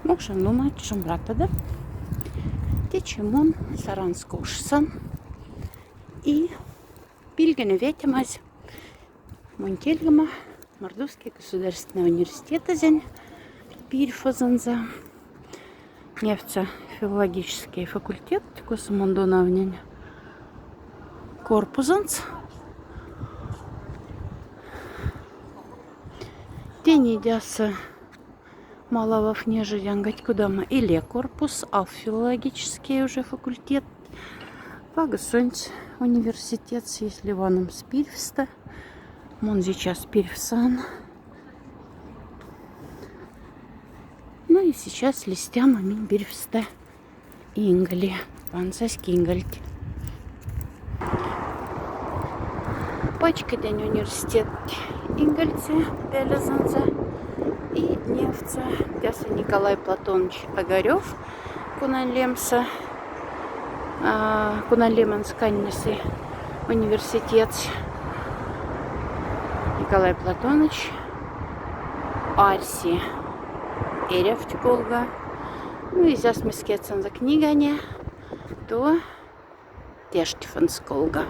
Мокшан лунат шумратада. Течемон саранскошсан. И Пильгену ветимась Монтельгама, Мордовский государственный университет Азень, Пильфазанза, нефтефилологический факультет, Космондонавнин, Корпузанц, Тенидяса, Малавов неже янгать кудама, или корпус, филологический уже факультет, Пагасонц университет с Ливаном Спильфста, он сейчас Пильфсан. Ну и сейчас листям амин Бирфста Ингли, Панцайский Ингольд. Пачка день университет Ингольце, Белезанза и Невца, Дяса Николай Платонович Огарев, Куналемса, Куналемансканнисы университет Николай Платонович, Арси Эревтюголга, ну и здесь мы скетсан за книгане, то Тештифансколга.